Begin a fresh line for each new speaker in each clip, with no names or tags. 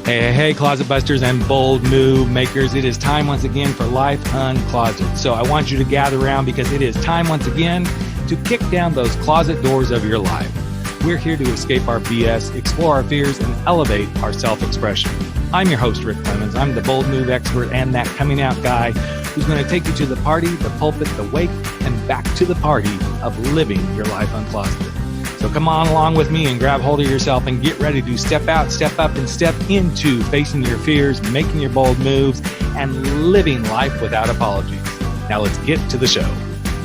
Hey, closet busters and bold move makers. It is time once again for Life Uncloseted. So I want you to gather around because it is time once again to kick down those closet doors of your life. We're here to escape our BS, explore our fears, and elevate our self-expression. I'm your host, Rick Clemens. I'm the bold move expert and that coming out guy who's going to take you to the party, the pulpit, the wake, and back to the party of living your life uncloseted. So come on along with me and grab hold of yourself and get ready to step out, step up, and step into facing your fears, making your bold moves, and living life without apologies. Now let's get to the show.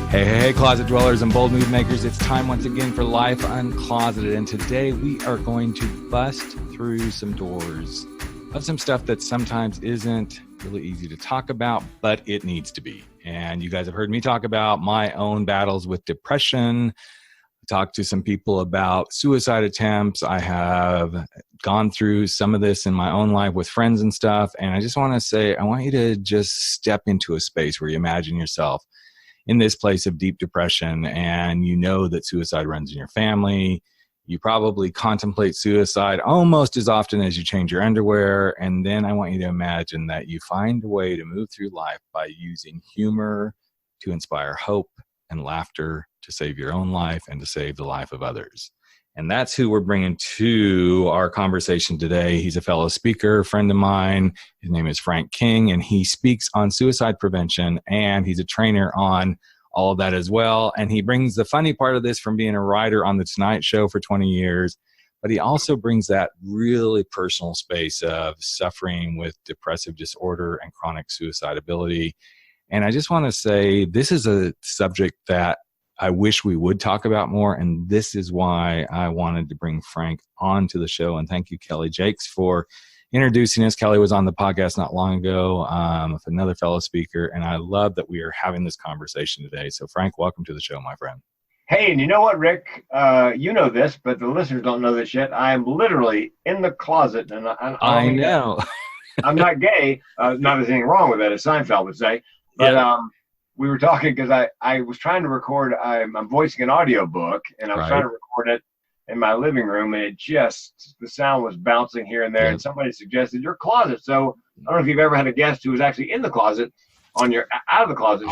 Hey, closet dwellers and bold move makers. It's time once again for Life Uncloseted. And today we are going to bust through some doors of some stuff that sometimes isn't really easy to talk about, but it needs to be. And you guys have heard me talk about my own battles with depression. Talked to some people about suicide attempts. I have gone through some of this in my own life with friends and stuff. And I just want to say, I want you to just step into a space where you imagine yourself in this place of deep depression and you know that suicide runs in your family. You probably contemplate suicide almost as often as you change your underwear. And then I want you to imagine that you find a way to move through life by using humor to inspire hope and laughter to save your own life and to save the life of others. And that's who we're bringing to our conversation today. He's a fellow speaker, friend of mine. His name is Frank King, and he speaks on suicide prevention, and he's a trainer on all of that as well. And he brings the funny part of this from being a writer on The Tonight Show for 20 years, but he also brings that really personal space of suffering with depressive disorder and chronic suicidality. And I just want to say this is a subject that I wish we would talk about more, and this is why I wanted to bring Frank onto the show. And thank you, Kelly Jakes, for introducing us. Kelly was on the podcast not long ago with another fellow speaker, and I love that we are having this conversation today. So, Frank, welcome to the show, my friend.
Hey, and you know what, Rick? You know this, but the listeners don't know this yet. I am literally in the closet, and
I know.
I'm not gay. Not there's anything wrong with that, as Seinfeld would say. But
yeah.
We were talking because I was trying to record. I'm voicing an audio book, and I was trying to record it in my living room, and the sound was bouncing here and there. And somebody suggested your closet. So I don't know if you've ever had a guest who was actually in the closet on your out of the closet show.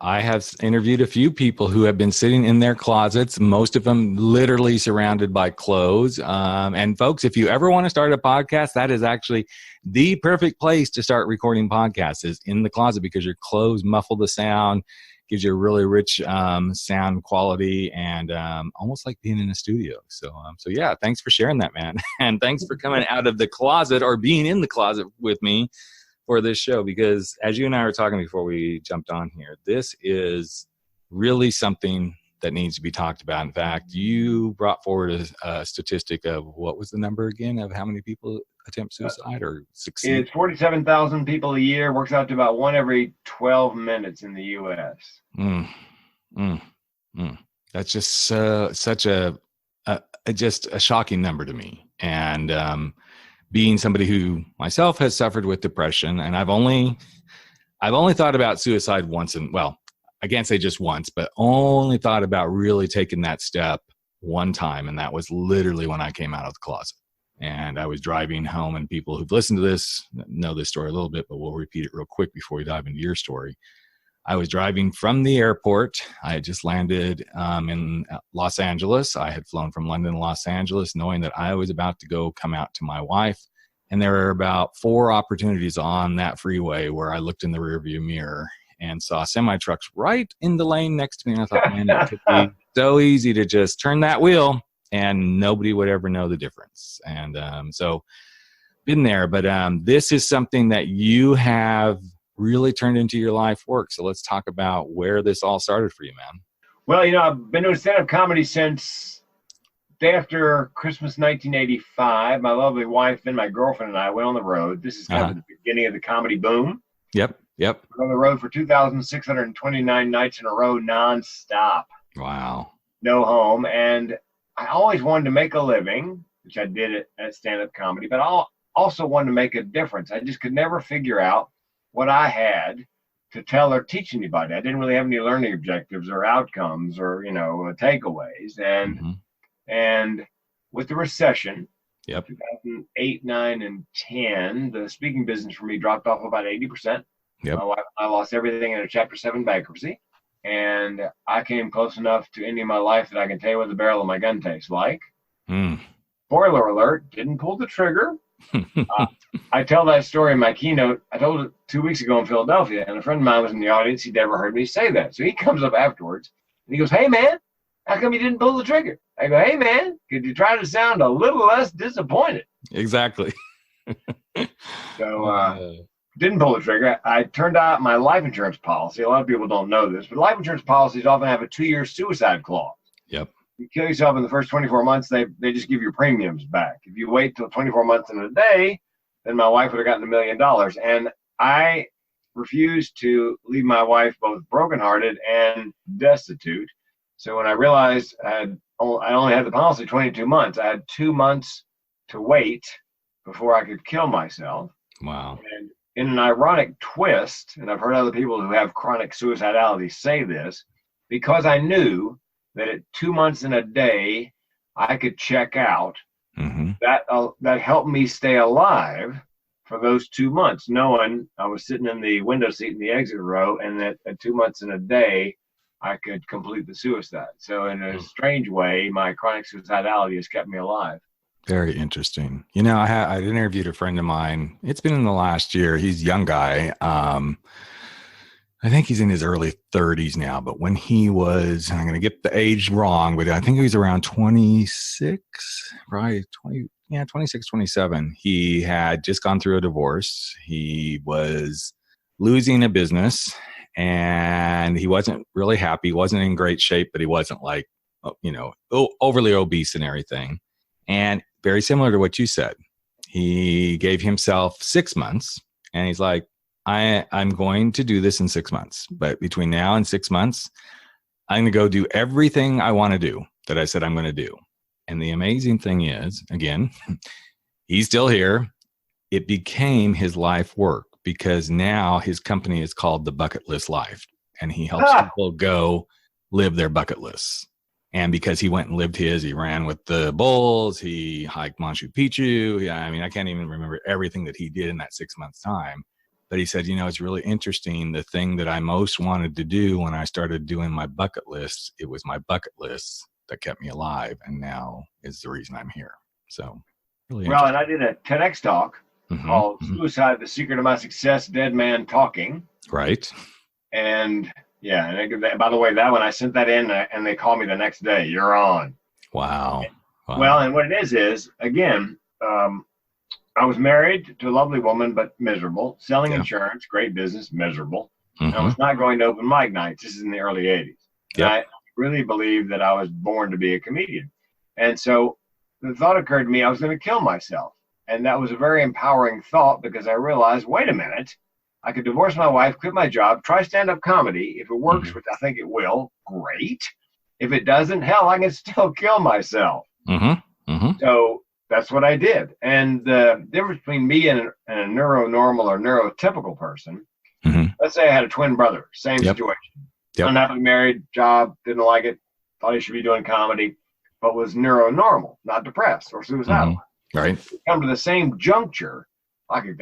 I have interviewed a few people who have been sitting in their closets, most of them literally surrounded by clothes. And folks, if you ever want to start a podcast, that is actually the perfect place to start recording podcasts, is in the closet, because your clothes muffle the sound, gives you a really rich sound quality, and almost like being in a studio. So yeah, thanks for sharing that, man. And thanks for coming out of the closet, or being in the closet with me for this show, because as you and I were talking before we jumped on here, this is really something that needs to be talked about. In fact, you brought forward a statistic of, what was the number again, of how many people attempt suicide or succeed?
It's 47,000 people a year. Works out to about 1 every 12 minutes in the U.S.
That's just such a shocking number to me. And being somebody who myself has suffered with depression, and I've only thought about suicide once, and well, I can't say just once, but only thought about really taking that step one time, and that was literally when I came out of the closet. And I was driving home, and people who've listened to this know this story a little bit, but we'll repeat it real quick before we dive into your story. I was driving from the airport. I had just landed in Los Angeles. I had flown from London to Los Angeles, knowing that I was about to go come out to my wife. And there were about 4 opportunities on that freeway where I looked in the rearview mirror and saw semi-trucks right in the lane next to me. And I thought, man, it could be so easy to just turn that wheel and nobody would ever know the difference. And so been there, but this is something that you have really turned into your life work. So let's talk about where this all started for you, man.
Well, I've been doing stand-up comedy since day after Christmas 1985. My lovely wife and my girlfriend and I went on the road. This is kind of the beginning of the comedy boom.
Yep.
We're on the road for 2,629 nights in a row, nonstop.
Wow.
No home. And I always wanted to make a living, which I did at stand-up comedy, but I also wanted to make a difference. I just could never figure out what I had to tell or teach anybody. I didn't really have any learning objectives or outcomes or, takeaways. And with the recession,
Yep.
2008, 9, and 10, the speaking business for me dropped off about 80%.
Yep.
I lost everything in a Chapter 7 bankruptcy. And I came close enough to ending my life that I can tell you what the barrel of my gun tastes like. Spoiler alert, didn't pull the trigger. I tell that story in my keynote. I told it 2 weeks ago in Philadelphia, and a friend of mine was in the audience. He'd never heard me say that. So he comes up afterwards, and he goes, "Hey, man, how come you didn't pull the trigger?" I go, "Hey, man, could you try to sound a little less disappointed?"
Exactly.
So didn't pull the trigger. I turned out my life insurance policy. A lot of people don't know this, but life insurance policies often have a 2-year suicide clause.
Yep.
You kill yourself in the first 24 months, they just give your premiums back. If you wait till 24 months and a day, then my wife would have gotten $1 million. And I refused to leave my wife both brokenhearted and destitute. So when I realized I only had the policy 22 months, I had 2 months to wait before I could kill myself.
Wow.
And in an ironic twist, and I've heard other people who have chronic suicidality say this, because I knew that at 2 months and a day, I could check out, that helped me stay alive for those 2 months, knowing I was sitting in the window seat in the exit row, and that at 2 months and a day, I could complete the suicide. So in a strange way, my chronic suicidality has kept me alive.
Very interesting. You know, I interviewed a friend of mine. It's been in the last year. He's a young guy. I think he's in his early 30s now, but when he was, I'm going to get the age wrong, but I think he was around 26, right? 26, 27. He had just gone through a divorce. He was losing a business and he wasn't really happy. He wasn't in great shape, but he wasn't like, overly obese and everything. And very similar to what you said, he gave himself 6 months and he's like, I'm going to do this in 6 months, but between now and 6 months, I'm going to go do everything I want to do that I said I'm going to do. And the amazing thing is, again, he's still here. It became his life work because now his company is called the Bucket List Life, and he helps people go live their bucket lists. And because he went and lived his, he ran with the bulls, he hiked Machu Picchu. I mean, I can't even remember everything that he did in that 6 months time. But he said, it's really interesting. The thing that I most wanted to do when I started doing my bucket list, it was my bucket list that kept me alive. And now is the reason I'm here. So really
well, and I did a TEDx talk called Suicide, the Secret of My Success, Dead Man Talking.
Right.
And yeah, and by the way, that one, I sent that in and they called me the next day. You're on.
Wow.
Well, and what it is, again, I was married to a lovely woman, but miserable. Selling insurance, great business, miserable. I was not going to open mic nights. This is in the early 80s. Yep. I really believed that I was born to be a comedian. And so the thought occurred to me, I was going to kill myself. And that was a very empowering thought because I realized, wait a minute, I could divorce my wife, quit my job, try stand-up comedy. If it works, which I think it will, great. If it doesn't, hell, I can still kill myself. So that's what I did. And the difference between me and a neuronormal or neurotypical person, let's say I had a twin brother, same situation. Unhappily married, job, didn't like it, thought he should be doing comedy, but was neuronormal, not depressed or suicidal.
Right.
Come to the same juncture, I could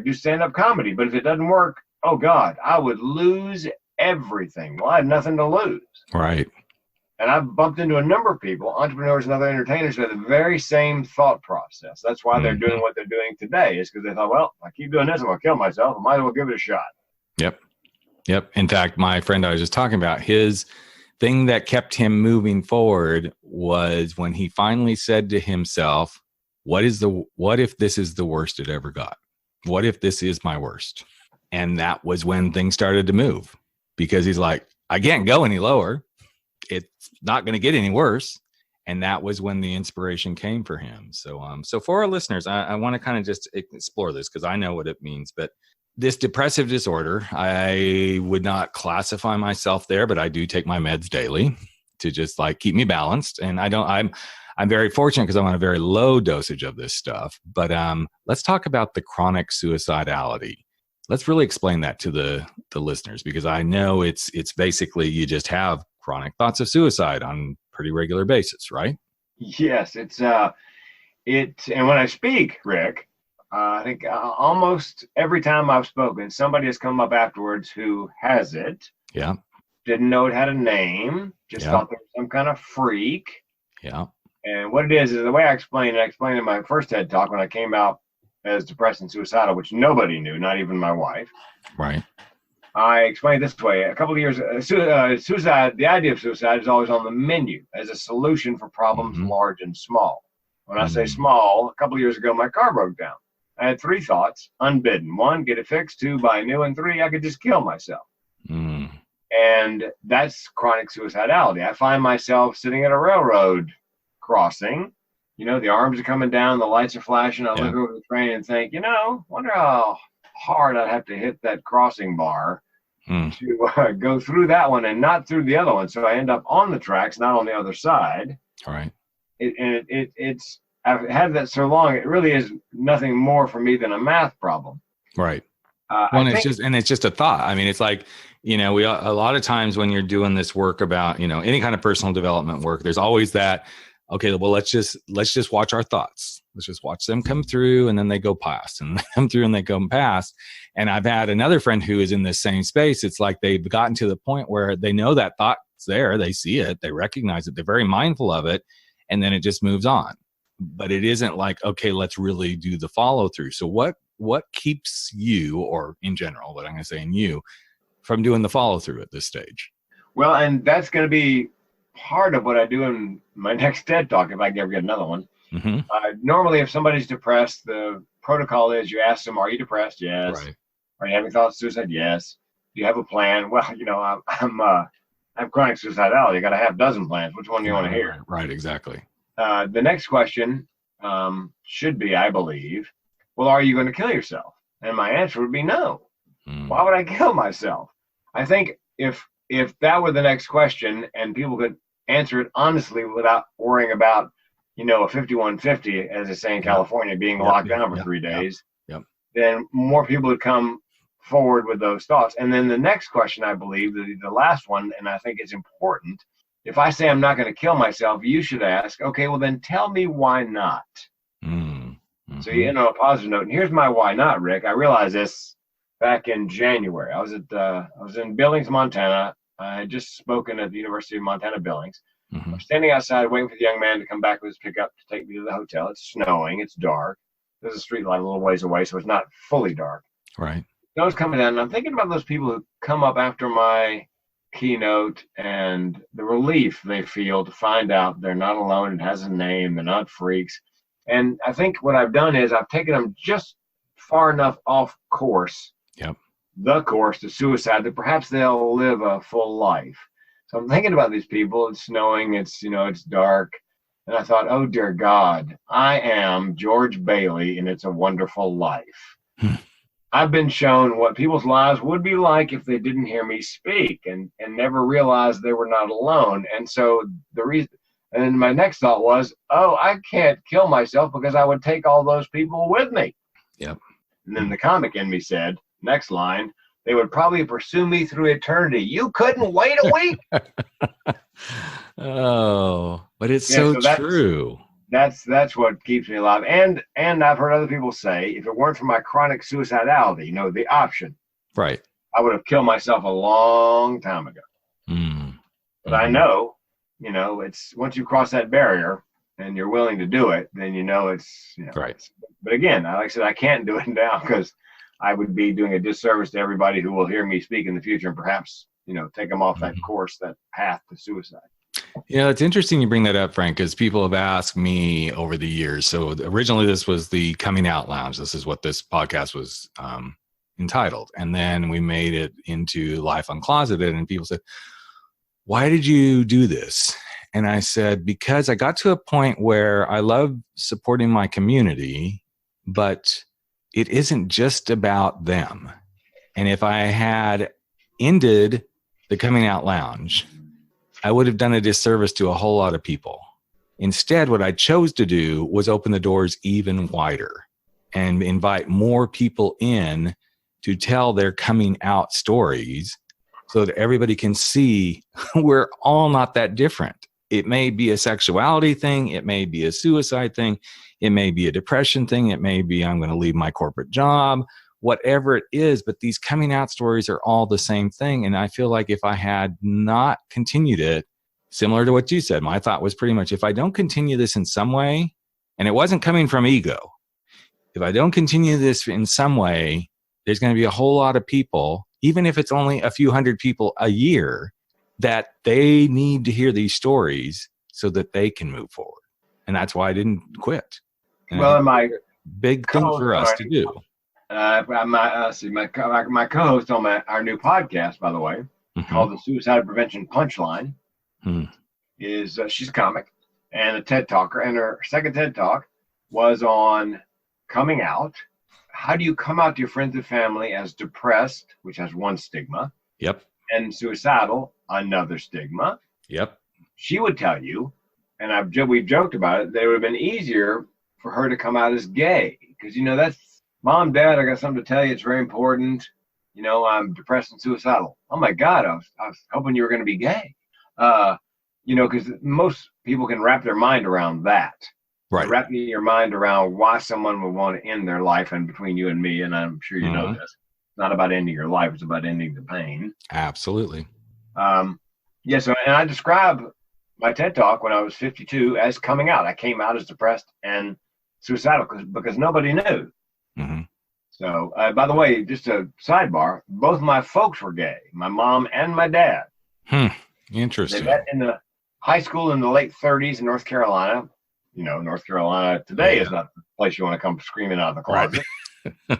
do stand-up comedy, but if it doesn't work, oh God, I would lose everything. Well, I had nothing to lose. Right. And I've bumped into a number of people, entrepreneurs and other entertainers, who have the very same thought process. That's why they're doing what they're doing today, is because they thought, well, if I keep doing this, I'm going to kill myself. I might as well give it a shot. Yep.
In fact, my friend I was just talking about, his thing that kept him moving forward was when he finally said to himself, what if this is the worst it ever got? What if this is my worst? And that was when things started to move, because he's like, I can't go any lower. It's not going to get any worse. And that was when the inspiration came for him. So for our listeners, I want to kind of just explore this because I know what it means. But this depressive disorder, I would not classify myself there, but I do take my meds daily to just like keep me balanced. And I'm very fortunate because I'm on a very low dosage of this stuff. But let's talk about the chronic suicidality. Let's really explain that to the listeners, because I know it's basically you just have chronic thoughts of suicide on a pretty regular basis, right?
Yes, it's and when I speak, Rick, I think almost every time I've spoken, somebody has come up afterwards who has it.
Yeah.
Didn't know it had a name, just thought there was some kind of freak.
Yeah.
And what it is the way I explained in my first TED Talk when I came out as depressed and suicidal, which nobody knew, not even my wife.
Right.
I explained this way. A couple of years, suicide, the idea of suicide is always on the menu as a solution for problems large and small. When I say small, a couple of years ago, my car broke down. I had 3 thoughts, unbidden. 1, get it fixed. 2, buy new. And 3, I could just kill myself. And that's chronic suicidality. I find myself sitting at a railroad crossing. The arms are coming down, the lights are flashing. I look over the train and think, wonder how hard I'd have to hit that crossing bar to go through that one and not through the other one. So I end up on the tracks, not on the other side.
All right.
It's I've had that so long. It really is nothing more for me than a math problem.
Right. It's just a thought. I mean, it's like, we a lot of times when you're doing this work about, any kind of personal development work, there's always that, okay, well, let's just watch our thoughts. Let's just watch them come through and then they go past and they come through and they go past. And I've had another friend who is in this same space. It's like they've gotten to the point where they know that thought's there. They see it. They recognize it. They're very mindful of it. And then it just moves on. But it isn't like, okay, let's really do the follow through. So what keeps you, or in general, but I'm going to say in you, from doing the follow through at this stage?
Well, and that's going to be part of what I do in my next TED Talk, if I ever get another one. Normally, if somebody's depressed, the protocol is you ask them, are you depressed? Yes. Right. Are you having thoughts of suicide? Yes. Do you have a plan? Well, I'm chronic suicidality. I got a half dozen plans. Which one do you want to hear?
Right, exactly.
The next question should be, I believe, well, are you going to kill yourself? And my answer would be no. Why would I kill myself? I think if that were the next question and people could answer it honestly without worrying about, a 5150, as they say in California, being locked down for 3 days, then more people would come forward with those thoughts. And then the next question, I believe, the last one, and I think it's important, if I say I'm not going to kill myself, you should ask, okay, well, then tell me why not. So, a positive note. And here's my why not, Rick. I realized this back in January. I was in Billings, Montana. I had just spoken at the University of Montana Billings. I'm standing outside waiting for the young man to come back with his pickup to take me to the hotel. It's snowing. It's dark. There's a street light a little ways away, so it's not fully dark.
Right.
Snow's coming down, and I'm thinking about those people who come up after my keynote and the relief they feel to find out they're not alone. It has a name. They're not freaks. And I think what I've done is I've taken them just far enough off course, the course to suicide, that perhaps they'll live a full life. So I'm thinking about these people. It's snowing. It's dark. And I thought, oh, dear God, I am George Bailey in It's a Wonderful Life. I've been shown what people's lives would be like if they didn't hear me speak and never realized they were not alone. And so and then my next thought was, oh, I can't kill myself because I would take all those people with me.
Yep.
And then the comic in me said, next line, they would probably pursue me through eternity. You couldn't wait a week.
Oh, but it's so true.
That's what keeps me alive. And I've heard other people say, if it weren't for my chronic suicidality, the option,
right,
I would have killed myself a long time ago. But I know, it's once you cross that barrier and you're willing to do it, then it's
right.
But again, like I said, I can't do it now because I would be doing a disservice to everybody who will hear me speak in the future and perhaps, take them off that course, that path to suicide.
Yeah, it's interesting you bring that up, Frank, because people have asked me over the years. So originally this was the Coming Out Lounge. This is what this podcast was entitled. And then we made it into Life Uncloseted. And people said, why did you do this? And I said, because I got to a point where I love supporting my community, but it isn't just about them. And if I had ended the Coming Out Lounge, I would have done a disservice to a whole lot of people. Instead, what I chose to do was open the doors even wider and invite more people in to tell their coming out stories so that everybody can see we're all not that different. It may be a sexuality thing. It may be a suicide thing. It may be a depression thing. It may be I'm going to leave my corporate job, whatever it is. But these coming out stories are all the same thing. And I feel like if I had not continued it, similar to what you said, my thought was pretty much if I don't continue this in some way, and it wasn't coming from ego, if I don't continue this in some way, there's going to be a whole lot of people, even if it's only a few hundred people a year, that they need to hear these stories so that they can move forward. And that's why I didn't quit. And
well, my
big thing for us to do.
My co-host on our new podcast, by the way, called the Suicide Prevention Punchline, is she's a comic and a TED talker, and her second TED talk was on coming out. How do you come out to your friends and family as depressed, which has one stigma?
Yep.
And suicidal, another stigma.
Yep.
She would tell you, and we've joked about it, that it would have been easier for her to come out as gay. Because, that's, Mom, Dad, I got something to tell you. It's very important. I'm depressed and suicidal. Oh, my God, I was hoping you were going to be gay. Because most people can wrap their mind around that.
Right.
Wrap your mind around why someone would want to end their life. And between you and me, and I'm sure you know this, it's not about ending your life. It's about ending the pain.
Absolutely.
And I describe my TED Talk when I was 52 as coming out. I came out as depressed and suicidal because nobody knew. So, by the way, just a sidebar, both my folks were gay, my mom and my dad.
Interesting.
They met in the high school in the late 30s in North Carolina. North Carolina today is not the place you want to come screaming out of the closet. Right.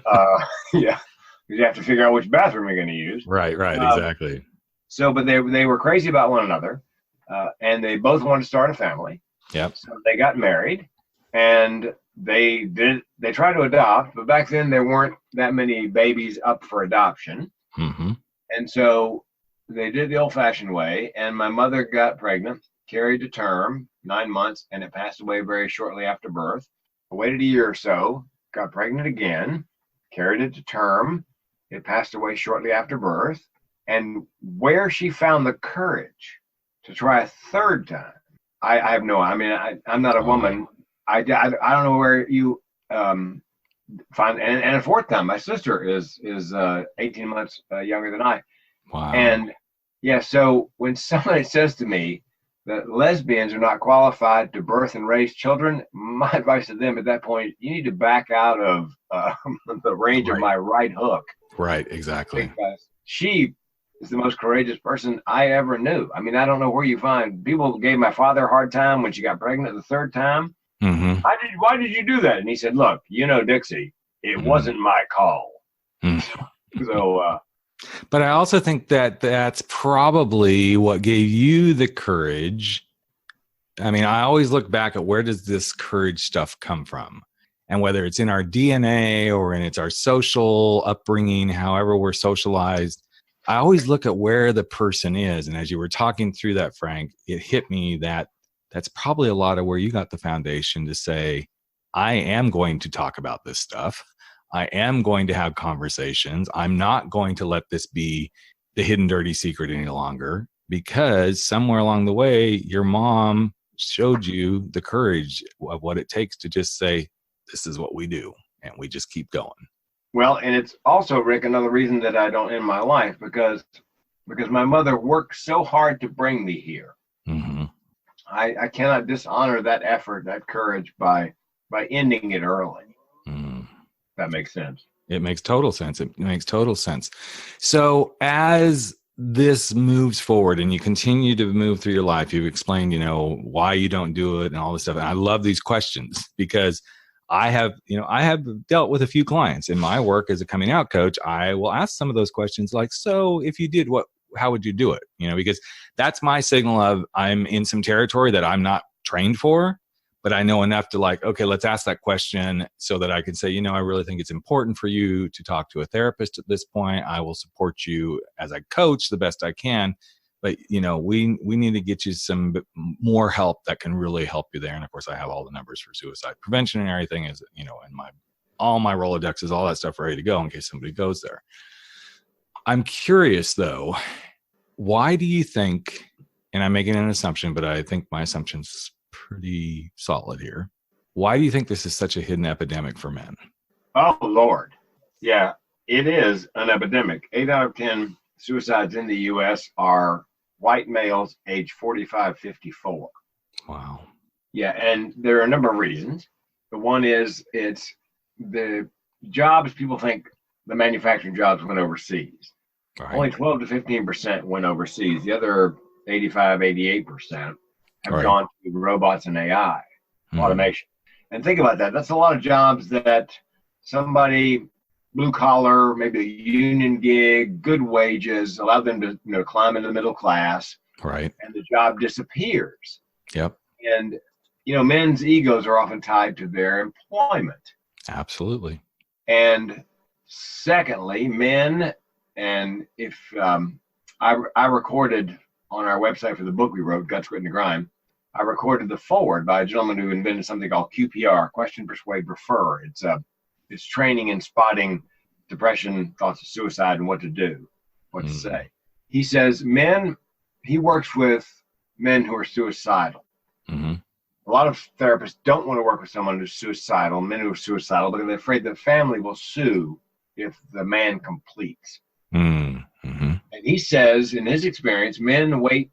Because you have to figure out which bathroom you're going to use.
Right, exactly.
So, but they were crazy about one another, and they both wanted to start a family.
Yep.
So they got married, and they tried to adopt, but back then there weren't that many babies up for adoption. And so they did the old-fashioned way, and my mother got pregnant, carried to term, 9 months, and it passed away very shortly after birth. I waited a year or so, got pregnant again, carried it to term. It passed away shortly after birth. And where she found the courage to try a third time, I have no, I'm not a woman. I don't know where you find, and a fourth time, my sister is 18 months younger than I.
Wow.
And so when somebody says to me that lesbians are not qualified to birth and raise children, my advice to them at that point, you need to back out of the range of my right hook.
Right, exactly.
Because she is the most courageous person I ever knew. I don't know where you find people gave my father a hard time when she got pregnant the third time. Why did you do that? And he said, look, Dixie, it wasn't my call. So,
but I also think that that's probably what gave you the courage. I always look back at where does this courage stuff come from? And whether it's in our DNA or it's our social upbringing, however we're socialized, I always look at where the person is. And as you were talking through that, Frank, it hit me that that's probably a lot of where you got the foundation to say, I am going to talk about this stuff. I am going to have conversations. I'm not going to let this be the hidden dirty secret any longer, because somewhere along the way, your mom showed you the courage of what it takes to just say, this is what we do. And we just keep going.
Well, and it's also, Rick, another reason that I don't end my life, because my mother worked so hard to bring me here. I cannot dishonor that effort, that courage by ending it early. That makes sense.
It makes total sense. It makes total sense. So as this moves forward and you continue to move through your life, you've explained, why you don't do it and all this stuff. And I love these questions because I have dealt with a few clients in my work as a coming out coach. I will ask some of those questions like, so if you did, how would you do it? Because that's my signal of I'm in some territory that I'm not trained for, but I know enough to okay, let's ask that question so that I can say, I really think it's important for you to talk to a therapist at this point. I will support you as a coach the best I can, but we need to get you some more help that can really help you there. And of course I have all the numbers for suicide prevention and everything is, and all my Rolodexes, all that stuff ready to go in case somebody goes there. I'm curious though, why do you think, and I'm making an assumption, but I think my assumption's pretty solid here. Why do you think this is such a hidden epidemic for men?
Oh, Lord. Yeah, it is an epidemic. 8 out of 10 suicides in the U.S. are white males age 45, 54.
Wow.
Yeah, and there are a number of reasons. The one is it's the jobs people think the manufacturing jobs went overseas.
Right.
Only 12 to 15% went overseas. The other 85, 88% have gone to robots and AI, automation. And think about that. That's a lot of jobs that somebody, blue collar, maybe a union gig, good wages, allow them to climb into the middle class.
Right.
And the job disappears.
Yep.
And, men's egos are often tied to their employment.
Absolutely.
And secondly, men, and if I recorded on our website for the book we wrote, Guts, Grit, and Grime, I recorded the foreword by a gentleman who invented something called QPR, Question, Persuade, Refer. It's training in spotting depression, thoughts of suicide, and what to do, what to say. He says he works with men who are suicidal. Mm-hmm. A lot of therapists don't want to work with someone who's suicidal, men who are suicidal, because they're afraid the family will sue if the man completes. Mm-hmm. And he says, in his experience, men wait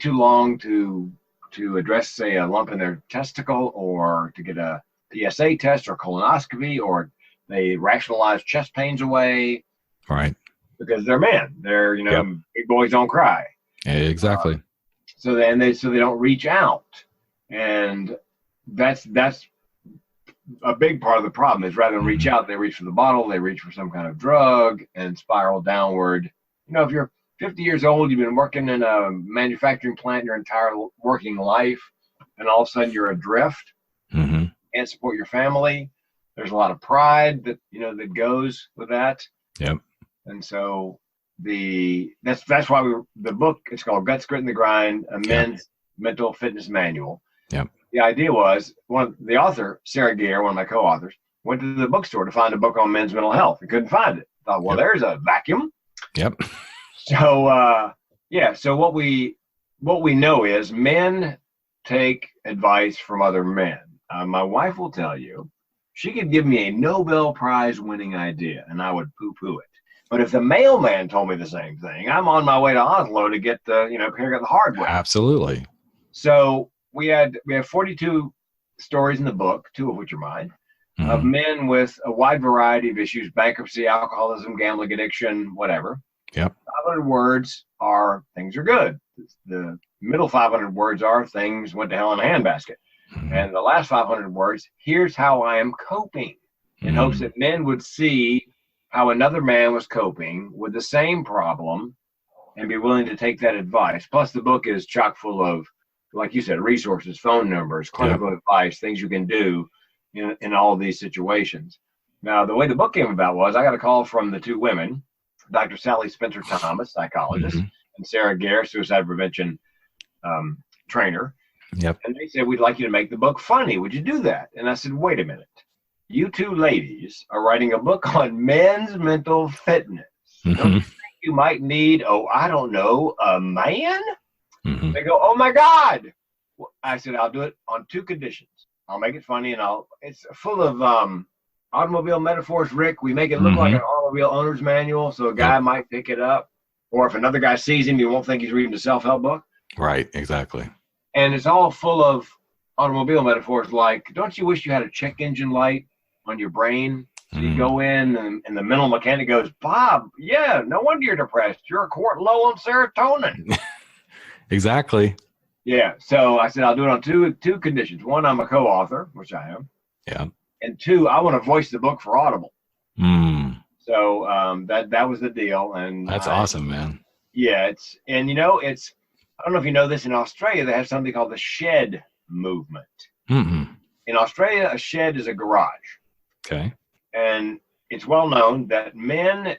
too long to address, say, a lump in their testicle, or to get a PSA test or colonoscopy, or they rationalize chest pains away.
Right.
Because they're men. They're, big boys don't cry.
Exactly.
So they don't reach out. And that's a big part of the problem, is rather than reach out, they reach for the bottle, they reach for some kind of drug and spiral downward. If you're 50 years old, you've been working in a manufacturing plant your entire working life, and all of a sudden you're adrift, can't support your family. There's a lot of pride that goes with that.
Yep.
And so that's why the book is called Guts, Grit, and the Grind, a men's mental fitness manual.
Yep.
The idea was, the author, Sarah Gare, one of my co-authors, went to the bookstore to find a book on men's mental health and couldn't find it. Thought, well, there's a vacuum.
Yep.
So so what we know is men take advice from other men. My wife will tell you, she could give me a Nobel Prize winning idea and I would poo-poo it. But if the mailman told me the same thing, I'm on my way to Oslo to get the hardware.
Absolutely.
So we have 42 stories in the book, 2 of which are mine, of men with a wide variety of issues: bankruptcy, alcoholism, gambling addiction, whatever.
Yep.
500 words are things are good. The middle 500 words are things went to hell in a handbasket. And the last 500 words, here's how I am coping, in hopes that men would see how another man was coping with the same problem and be willing to take that advice. Plus, the book is chock full of, like you said, resources, phone numbers, clinical advice, things you can do in all of these situations. Now, the way the book came about was I got a call from the 2 women, Dr. Sally Spencer Thomas, psychologist, and Sarah Gare, suicide prevention trainer.
Yep.
And they said, we'd like you to make the book funny. Would you do that? And I said, wait a minute. You 2 ladies are writing a book on men's mental fitness. Don't you think you might need, I don't know, a man? They go, oh my God. I said, I'll do it on 2 conditions. I'll make it funny, and it's full of automobile metaphors, Rick. We make it look like an automobile owner's manual, so a guy might pick it up. Or if another guy sees him, you won't think he's reading a self-help book.
Right, exactly.
And it's all full of automobile metaphors like, don't you wish you had a check engine light on your brain? So you go in and the mental mechanic goes, Bob, yeah, no wonder you're depressed. You're a quart low on serotonin.
Exactly.
Yeah. So I said, I'll do it on two conditions. 1, I'm a co-author, which I am.
Yeah.
And 2, I want to voice the book for Audible. So that was the deal. And
that's awesome, man.
Yeah. I don't know if you know this, in Australia, they have something called the shed movement. In Australia, a shed is a garage.
Okay.
And it's well known that men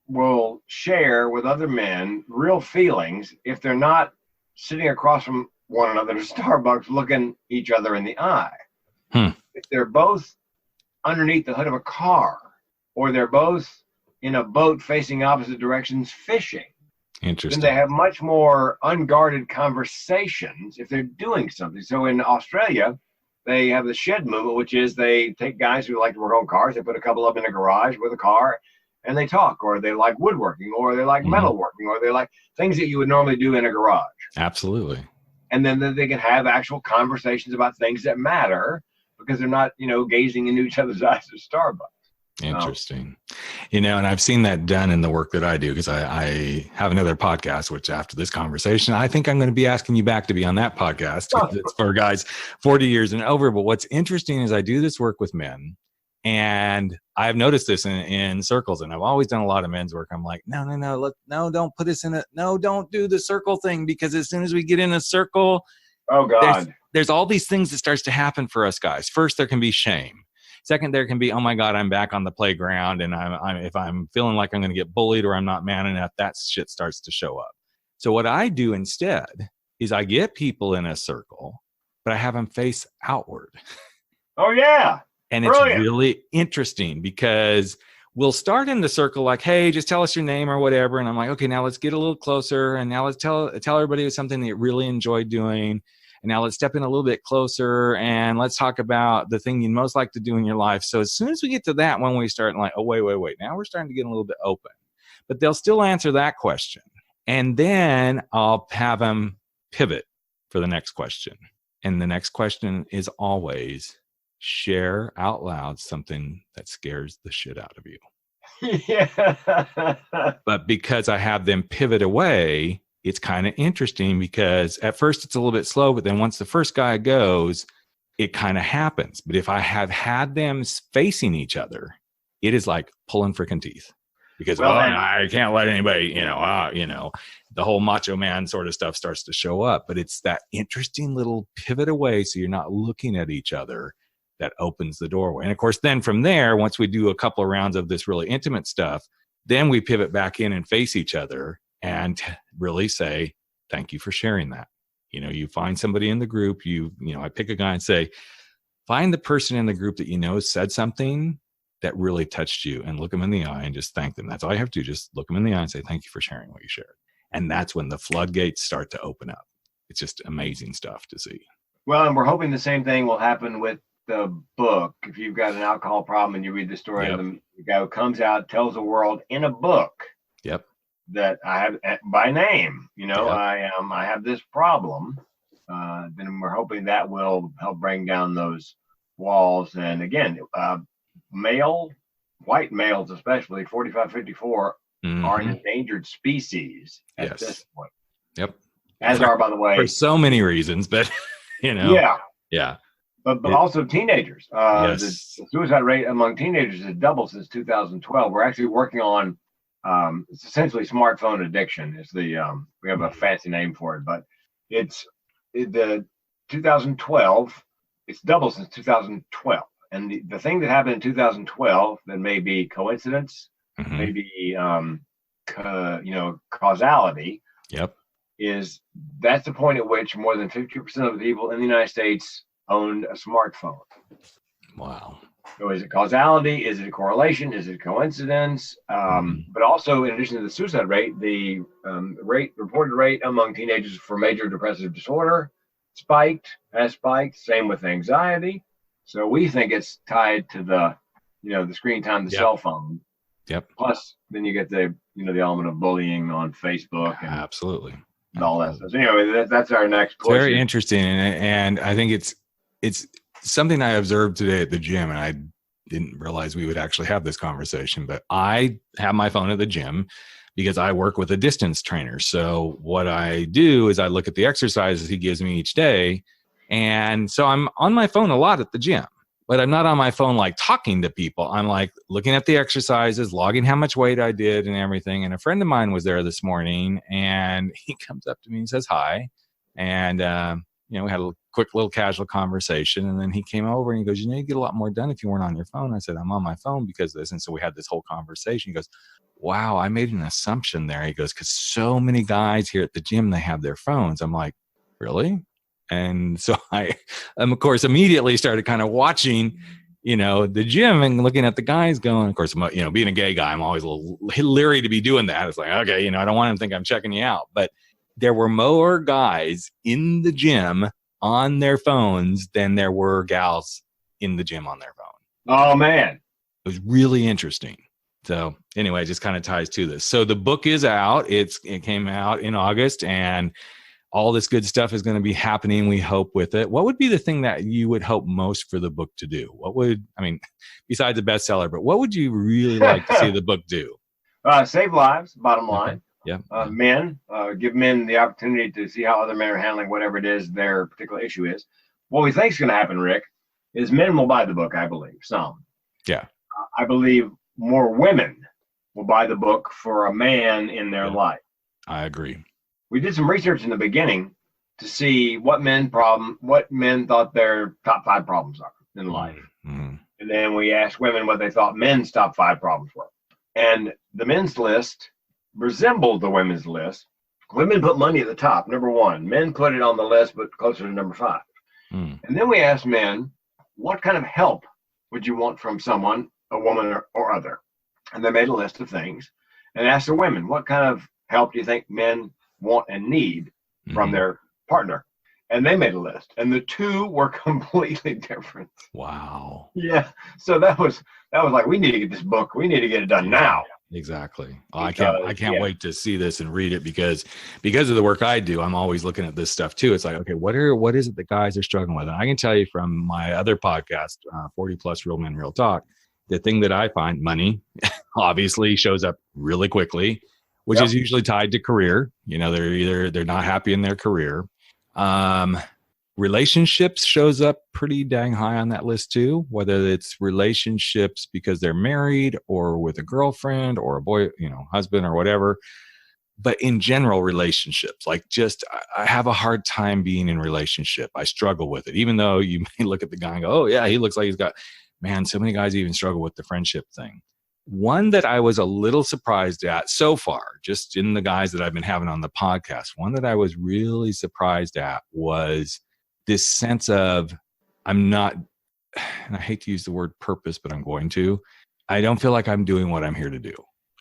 will share with other men real feelings if they're not sitting across from one another at Starbucks looking each other in the eye. If they're both underneath the hood of a car, or they're both in a boat facing opposite directions fishing,
Interesting.
Then they have much more unguarded conversations if they're doing something. So in Australia, they have the shed movement, which is they take guys who like to work on cars, they put a couple of them in a garage with a car, and they talk, or they like woodworking, or they like metalworking, or they like things that you would normally do in a garage.
Absolutely.
And then they can have actual conversations about things that matter because they're not, gazing into each other's eyes at Starbucks.
Interesting. And I've seen that done in the work that I do, because I have another podcast, which after this conversation, I think I'm going to be asking you back to be on that podcast. It's for guys 40 years and over. But what's interesting is I do this work with men, and I've noticed this in circles, and I've always done a lot of men's work. I'm like, no, don't put us in it. No, don't do the circle thing, because as soon as we get in a circle,
oh God,
there's all these things that starts to happen for us guys. First, there can be shame. Second, there can be, oh my God, I'm back on the playground, and if I'm feeling like I'm going to get bullied or I'm not man enough, that shit starts to show up. So what I do instead is I get people in a circle, but I have them face outward.
Oh yeah.
And it's really interesting, because we'll start in the circle like, hey, just tell us your name or whatever. And I'm like, okay, now let's get a little closer. And now let's tell everybody something that you really enjoyed doing. And now let's step in a little bit closer, and let's talk about the thing you most like to do in your life. So as soon as we get to that one, we start like, oh, wait. Now we're starting to get a little bit open. But they'll still answer that question. And then I'll have them pivot for the next question. And the next question is always share out loud something that scares the shit out of you.
Yeah.
But because I have them pivot away, it's kind of interesting, because at first it's a little bit slow, but then once the first guy goes, it kind of happens. But if I have had them facing each other, it is like pulling freaking teeth, because I can't let anybody, the whole macho man sort of stuff starts to show up. But it's that interesting little pivot away, so you're not looking at each other, that opens the doorway. And of course, then from there, once we do a couple of rounds of this really intimate stuff, then we pivot back in and face each other and really say, thank you for sharing that. You find somebody in the group, I pick a guy and say, find the person in the group that said something that really touched you, and look them in the eye and just thank them. That's all you have to do. Just look them in the eye and say, thank you for sharing what you shared. And that's when the floodgates start to open up. It's just amazing stuff to see.
Well, and we're hoping the same thing will happen with the book. If you've got an alcohol problem and you read the story of the guy who comes out, tells the world in a book, that I have by name, I have this problem, then we're hoping that will help bring down those walls. And again, white males, especially 45, 54, are an endangered species at this point.
Yep.
As are, by the way,
for so many reasons, but yeah.
But also teenagers. The suicide rate among teenagers has doubled since 2012. We're actually working on it's essentially smartphone addiction. It's we have a fancy name for it, but the 2012. It's doubled since 2012. And the thing that happened in 2012 that may be coincidence, maybe causality. Is that's the point at which more than 50% of the people in the United States owned a smartphone. Wow. So is it causality? Is it a correlation? Is it a coincidence? But also, in addition to the suicide rate, the reported rate among teenagers for major depressive disorder has spiked. Same with anxiety. So we think it's tied to the screen time, the cell phone. Plus, then you get the element of bullying on Facebook. And
absolutely.
And all that stuff. So anyway, that's our next question.
Very interesting, and I think it's something I observed today at the gym, and I didn't realize we would actually have this conversation, but I have my phone at the gym because I work with a distance trainer. So what I do is I look at the exercises he gives me each day. And so I'm on my phone a lot at the gym, but I'm not on my phone like talking to people. I'm like looking at the exercises, logging how much weight I did and everything. And a friend of mine was there this morning, and he comes up to me and says hi. And, we had a quick little casual conversation, and then he came over and he goes, you get a lot more done if you weren't on your phone. I said, I'm on my phone because of this. And so we had this whole conversation. He goes, wow, I made an assumption there. He goes, because so many guys here at the gym, they have their phones. I'm like, really? And so I, of course, immediately started kind of watching the gym and looking at the guys going, of course, being a gay guy, I'm always a little leery to be doing that. It's like, okay, I don't want him to think I'm checking you out. But there were more guys in the gym on their phones than there were gals in the gym on their phone.
Oh, man.
It was really interesting. So anyway, it just kind of ties to this. So the book is out. It came out in August, and all this good stuff is going to be happening, we hope, with it. What would be the thing that you would hope most for the book to do? Besides a bestseller, but what would you really like to see the book do?
Save lives, bottom line.
Okay. Yeah.
Men, give men the opportunity to see how other men are handling whatever it is their particular issue is. What we think is going to happen, Rick, is men will buy the book, I believe, some.
Yeah.
I believe more women will buy the book for a man in their life. I
agree.
We did some research in the beginning to see what men thought their top 5 problems are in life. Mm-hmm. And then we asked women what they thought men's top 5 problems were. And the men's list resembled the women's list. Women put money at the top, number 1. Men put it on the list, but closer to number 5. Mm. And then we asked men, what kind of help would you want from someone, a woman or other? And they made a list of things. And asked the women, what kind of help do you think men want and need from their partner? And they made a list, and the 2 were completely different.
Wow.
Yeah. So that was like, we need to get this book. We need to get it done now.
Exactly. I can't wait to see this and read it because of the work I do. I'm always looking at this stuff too. It's like, okay, what is it that guys are struggling with? And I can tell you from my other podcast, 40 Plus Real Men Real Talk, the thing that I find, money obviously shows up really quickly, which is usually tied to career. They're not happy in their career. Relationships shows up pretty dang high on that list too, whether it's relationships because they're married or with a girlfriend or a boy, husband or whatever. But in general, relationships, I have a hard time being in relationship. I struggle with it, even though you may look at the guy and go, oh yeah, he looks like he's got, man, so many guys even struggle with the friendship thing. One that I was a little surprised at so far, just in the guys that I've been having on the podcast, one that I was really surprised at was this sense of, I'm not, and I hate to use the word purpose, but I'm going to, I don't feel like I'm doing what I'm here to do.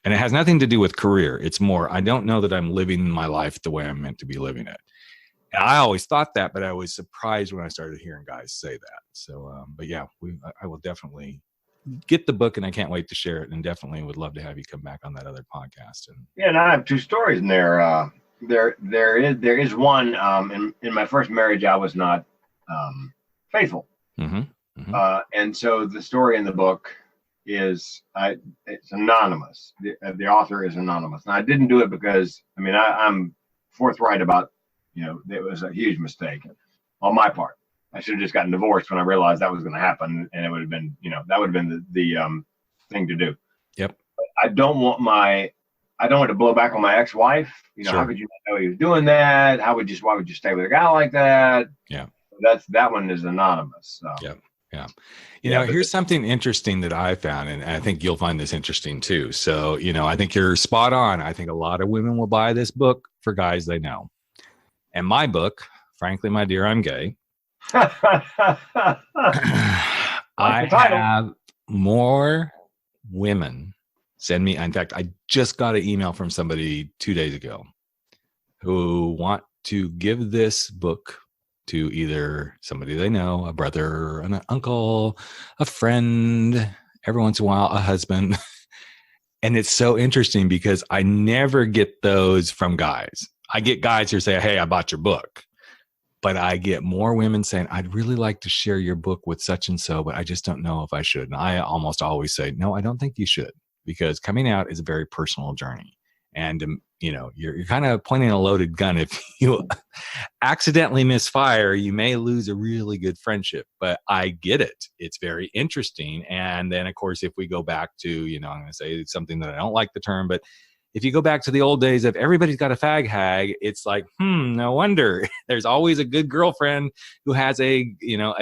And it has nothing to do with career. It's more, I don't know that I'm living my life the way I'm meant to be living it. And I always thought that, but I was surprised when I started hearing guys say that. So, but yeah, I will definitely get the book, and I can't wait to share it, and definitely would love to have you come back on that other podcast.
And I have 2 stories in there. There is one, in my first marriage, I was not faithful. Mm-hmm. Mm-hmm. And so the story in the book is, it's anonymous. The author is anonymous. And I didn't do it because, I'm forthright about, it was a huge mistake on my part. I should have just gotten divorced when I realized that was going to happen, and it would have been, that would have been the thing to do.
Yep.
But I don't want to blow back on my ex-wife.
Sure.
How could you not know he was doing that? Why would you stay with a guy like that?
Yeah.
That one is anonymous. So.
Yep. Yeah. Here's something interesting that I found, and I think you'll find this interesting too. So, I think you're spot on. I think a lot of women will buy this book for guys they know. And my book, frankly, my dear, I'm gay. I have more women send me. In fact, I just got an email from somebody 2 days ago who want to give this book to either somebody they know, a brother, an uncle, a friend, every once in a while, a husband. And it's so interesting because I never get those from guys. I get guys who say, hey, I bought your book. But I get more women saying, I'd really like to share your book with such and so, but I just don't know if I should. And I almost always say, no, I don't think you should, because coming out is a very personal journey. And, you're kind of pointing a loaded gun. If you accidentally misfire, you may lose a really good friendship. But I get it. It's very interesting. And then, of course, if we go back to, I'm going to say something that I don't like the term, but if you go back to the old days of everybody's got a fag hag, it's like, no wonder. There's always a good girlfriend who has a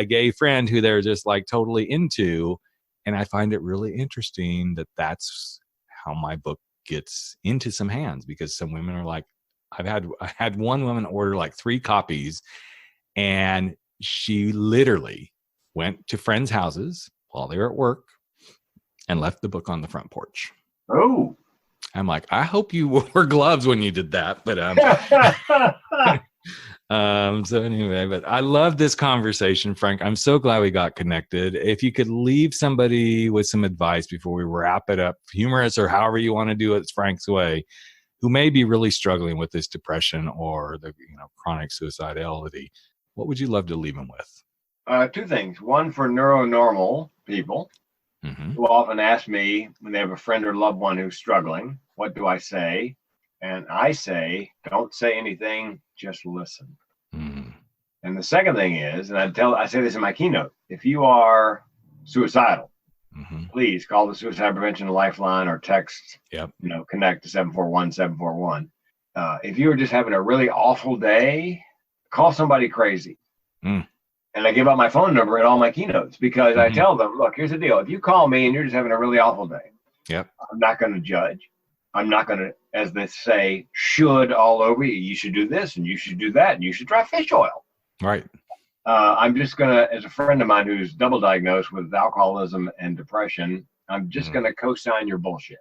gay friend who they're just like totally into. And I find it really interesting that that's how my book gets into some hands, because some women are like, I had one woman order like 3 copies, and she literally went to friends' houses while they were at work and left the book on the front porch.
Oh.
I'm like, I hope you wore gloves when you did that. But so anyway, but I love this conversation, Frank. I'm so glad we got connected. If you could leave somebody with some advice before we wrap it up, humorous or however you want to do it, it's Frank's way, who may be really struggling with this depression or the chronic suicidality, what would you love to leave them with?
Two things. One, for neuronormal people who often ask me when they have a friend or loved one who's struggling, what do I say? And I say, don't say anything, just listen. And the second thing is, and I say this in my keynote, if you are suicidal, please call the Suicide Prevention Lifeline or text, connect to 741-741. If you are just having a really awful day, call somebody crazy. And I give out my phone number in all my keynotes because I tell them, look, here's the deal. If you call me and you're just having a really awful day, I'm not going to judge. I'm not going to, as they say, should all over you. You should do this and you should do that and you should try fish oil.
Right.
I'm just going to, as a friend of mine who's double diagnosed with alcoholism and depression, I'm just going to co-sign your bullshit.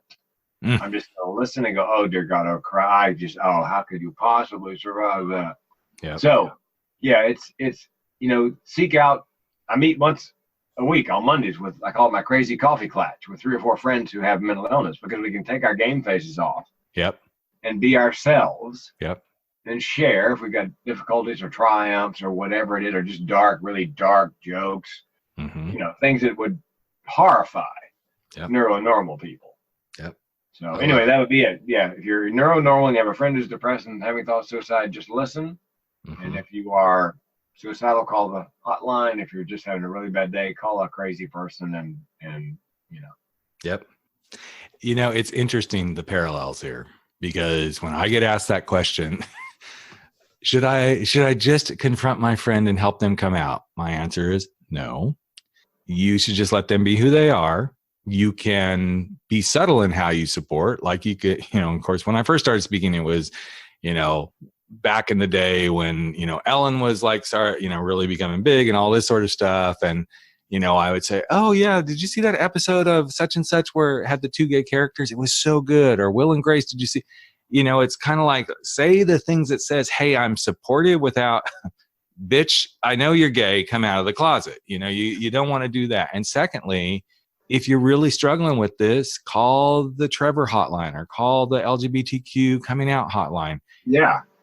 I'm just going to listen and go, oh, dear God, oh, cry. How could you possibly survive that? So, it's seek out. I meet once a week on Mondays with, I call it my crazy coffee clutch, with 3 or 4 friends who have mental illness, because we can take our game faces off and be ourselves and share if we've got difficulties or triumphs or whatever it is, or just really dark jokes, things that would horrify neuronormal people. So anyway, that would be it. If you're neuronormal and you have a friend who's depressed and having thoughts of suicide, just listen. And if you are suicidal, call the hotline. If you're just having a really bad day, call a crazy person and.
It's interesting, the parallels here, because when I get asked that question, should I just confront my friend and help them come out? My answer is no. You should just let them be who they are. You can be subtle in how you support. Like you could, of course, when I first started speaking, it was, back in the day when, Ellen was really becoming big and all this sort of stuff. And, I would say, oh yeah, did you see that episode of such and such where it had the 2 gay characters? It was so good. Or Will and Grace, did you see? It's kind of like, say the things that says, hey, I'm supportive, without, bitch, I know you're gay, come out of the closet. You don't want to do that. And secondly, if you're really struggling with this, call the Trevor hotline or call the LGBTQ coming out hotline.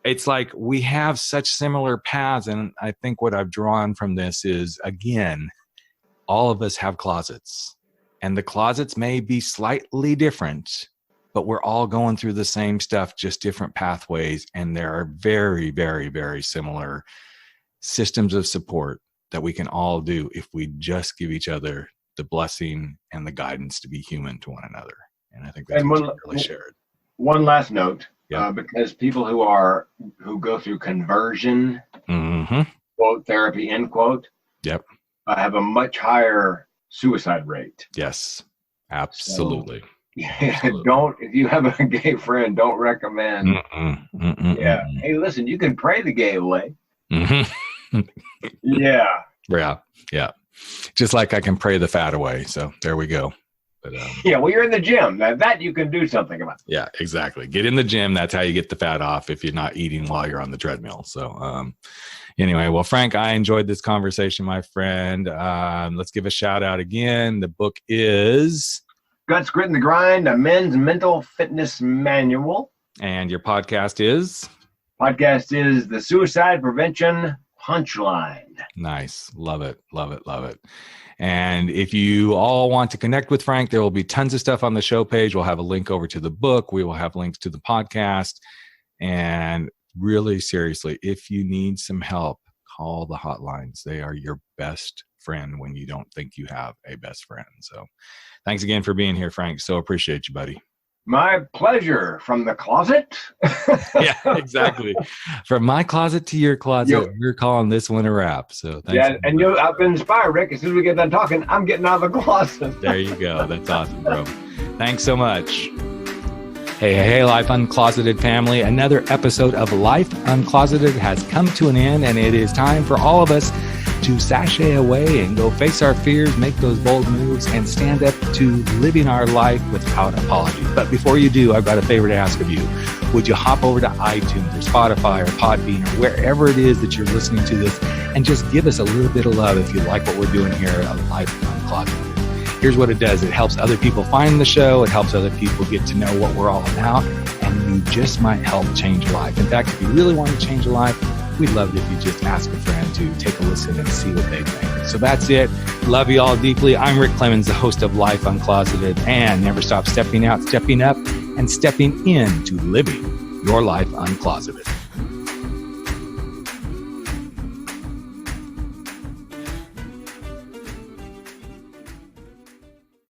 It's like we have such similar paths. And I think what I've drawn from this is, again, all of us have closets, and the closets may be slightly different, but we're all going through the same stuff, just different pathways. And there are very, very, very similar systems of support that we can all do if we just give each other the blessing and the guidance to be human to one another. And I think that's really shared.
One last note, because people who go through conversion, quote, therapy, end quote, have a much higher suicide rate.
Yes, absolutely.
So, if you have a gay friend, don't recommend. Hey, listen, you can pray the gay away.
Yeah. Just like I can pray the fat away. So there we go. But,
you're in the gym. That you can do something about.
Yeah, exactly. Get in the gym. That's how you get the fat off if you're not eating while you're on the treadmill. So anyway, well, Frank, I enjoyed this conversation, my friend. Let's give a shout out again. The book is
Guts, Grit, and the Grind, a men's mental fitness manual.
And your podcast is?
Podcast is the Suicide Prevention Punchline.
Nice. Love it. Love it. Love it. And if you all want to connect with Frank, there will be tons of stuff on the show page. We'll have a link over to the book. We will have links to the podcast. And really, seriously, if you need some help, call the hotlines. They are your best friend when you don't think you have a best friend. So thanks again for being here, Frank. So appreciate you, buddy.
My pleasure. From the closet.
Yeah, exactly. From my closet to your closet. We're calling this one a wrap. So thanks.
Yeah, and I've been inspired, Rick. As soon as we get done talking, I'm getting out of the closet.
There you go. That's awesome, bro. Thanks so much. Hey, Life Uncloseted family. Another episode of Life Uncloseted has come to an end, and it is time for all of us to sashay away and go face our fears, make those bold moves, and stand up to living our life without apology. But before you do, I've got a favor to ask of you. Would you hop over to iTunes or Spotify or Podbean or wherever it is that you're listening to this and just give us a little bit of love if you like what we're doing here at Life Uncloseted. Here's what it does. It helps other people find the show. It helps other people get to know what we're all about. And you just might help change a life. In fact, if you really want to change a life, we'd love it if you just ask a friend to take a listen and see what they think. So that's it. Love you all deeply. I'm Rick Clemens, the host of Life Uncloseted, and never stop stepping out, stepping up, and stepping into living your life uncloseted.